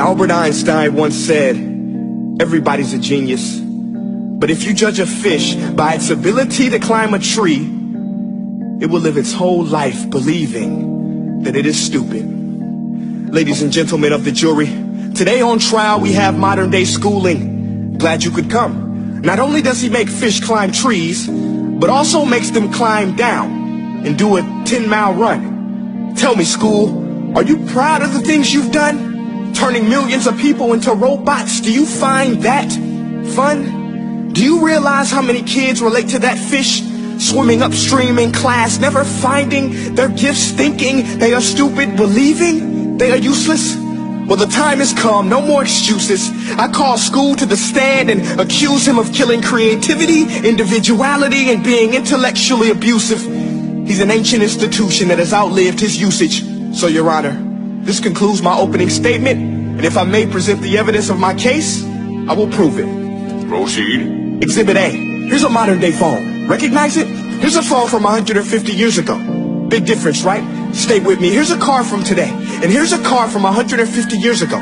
Albert Einstein once said, everybody's a genius. But if you judge a fish by its ability to climb a tree, it will live its whole life believing that it is stupid. Ladies and gentlemen of the jury, today on trial we have modern day schooling. Glad you could come. Not only does he make fish climb trees, but also makes them climb down and do a 10-mile run. Tell me, school, are you proud of the things you've done? Turning millions of people into robots, do you find that fun? Do you realize how many kids relate to that fish swimming upstream in class, never finding their gifts, thinking they are stupid, believing they are useless? Well, the time has come, no more excuses. I call school to the stand and accuse him of killing creativity, individuality, and being intellectually abusive. He's an ancient institution that has outlived his usage. So, Your Honor, this concludes my opening statement, and if I may present the evidence of my case, I will prove it. Proceed. Exhibit A. Here's a modern day phone. Recognize it? Here's a phone from 150 years ago. Big difference, right? Stay with me. Here's a car from today, and here's a car from 150 years ago.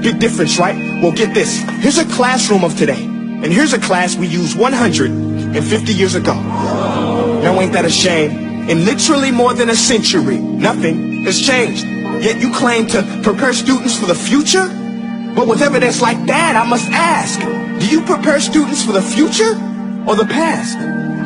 Big difference, right? Well, get this. Here's a classroom of today, and here's a class we used 150 years ago. Now ain't that a shame? In literally more than a century, nothing has changed. Yet you claim to prepare students for the future? But with evidence like that, I must ask, do you prepare students for the future or the past?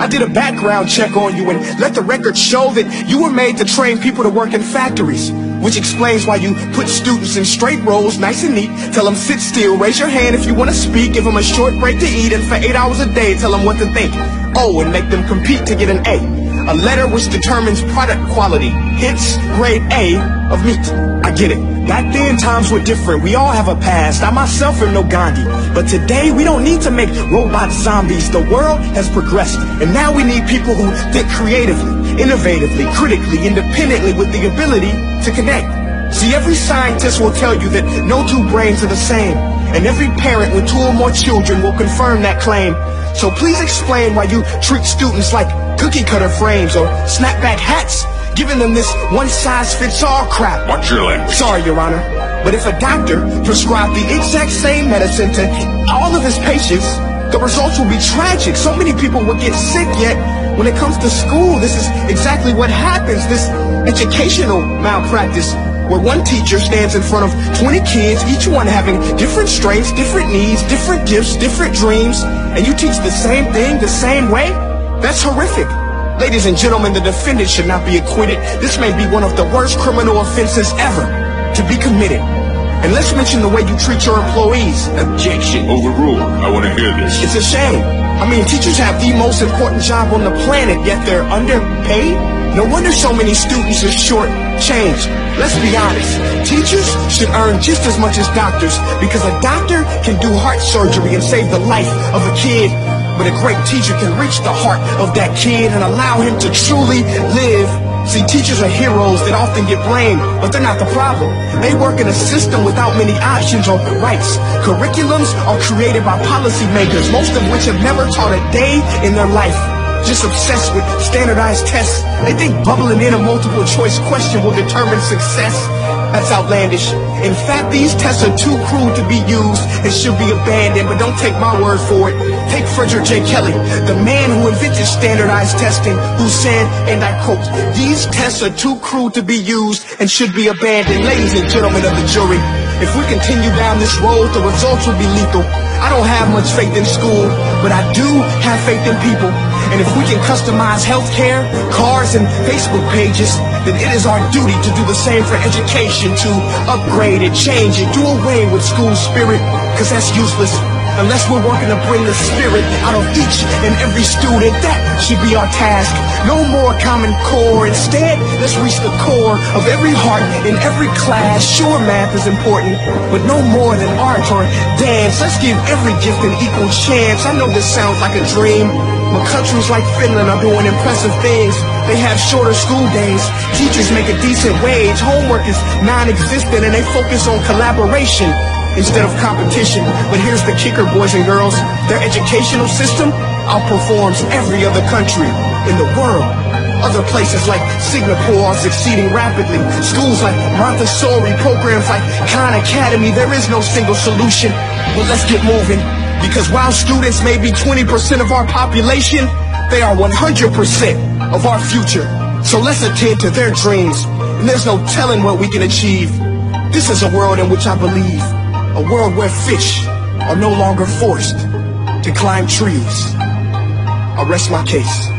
I did a background check on you and let the record show that you were made to train people to work in factories, which explains why you put students in straight rows, nice and neat, tell them sit still, raise your hand if you want to speak, give them a short break to eat, and for 8 hours a day tell them what to think. Oh, and make them compete to get an A. A letter which determines product quality, hence grade A of meat. I get it. Back then, times were different. We all have a past. I myself am no Gandhi. But today, we don't need to make robot zombies. The world has progressed. And now we need people who think creatively, innovatively, critically, independently, with the ability to connect. See, every scientist will tell you that no two brains are the same. And every parent with 2 or more children will confirm that claim. So please explain why you treat students like cookie cutter frames or snapback hats, giving them this one-size-fits-all crap. Watch your language. Sorry, Your Honor, but if a doctor prescribed the exact same medicine to all of his patients, the results will be tragic. So many people will get sick, yet when it comes to school, this is exactly what happens, this educational malpractice, where one teacher stands in front of 20 kids, each one having different strengths, different needs, different gifts, different dreams, and you teach the same thing the same way? That's horrific. Ladies and gentlemen, the defendant should not be acquitted. This may be one of the worst criminal offenses ever to be committed. And let's mention the way you treat your employees. Objection. Overruled. I want to hear this. It's a shame. I mean, teachers have the most important job on the planet, yet they're underpaid? No wonder so many students are short-changed. Let's be honest. Teachers should earn just as much as doctors, because a doctor can do heart surgery and save the life of a kid. But a great teacher can reach the heart of that kid and allow him to truly live. See, teachers are heroes that often get blamed, but they're not the problem. They work in a system without many options or rights. Curriculums are created by policymakers, most of which have never taught a day in their life. Just obsessed with standardized tests. They think bubbling in a multiple choice question will determine success. That's outlandish. In fact, these tests are too crude to be used and should be abandoned, but don't take my word for it. Take Frederick J. Kelly, the man who invented standardized testing, who said, and I quote, "These tests are too crude to be used and should be abandoned." Ladies and gentlemen of the jury, if we continue down this road, the results will be lethal. I don't have much faith in school, but I do have faith in people. And if we can customize healthcare, cars, and Facebook pages, then it is our duty to do the same for education, to upgrade it, change it, do away with school spirit, because that's useless. Unless we're working to bring the spirit out of each and every student, that should be our task. No more Common Core. Instead, let's reach the core of every heart in every class. Sure, math is important, but no more than art or dance. Let's give every gift an equal chance. I know this sounds like a dream, but countries like Finland are doing impressive things. They have shorter school days. Teachers make a decent wage. Homework is non-existent, and they focus on collaboration instead of competition. But here's the kicker, boys and girls. Their educational system outperforms every other country in the world. Other places like Singapore are succeeding rapidly. Schools like Montessori, programs like Khan Academy, there is no single solution. But let's get moving, because while students may be 20% of our population, they are 100% of our future. So let's attend to their dreams, and there's no telling what we can achieve. This is a world in which I believe, a world where fish are no longer forced to climb trees. I rest my case.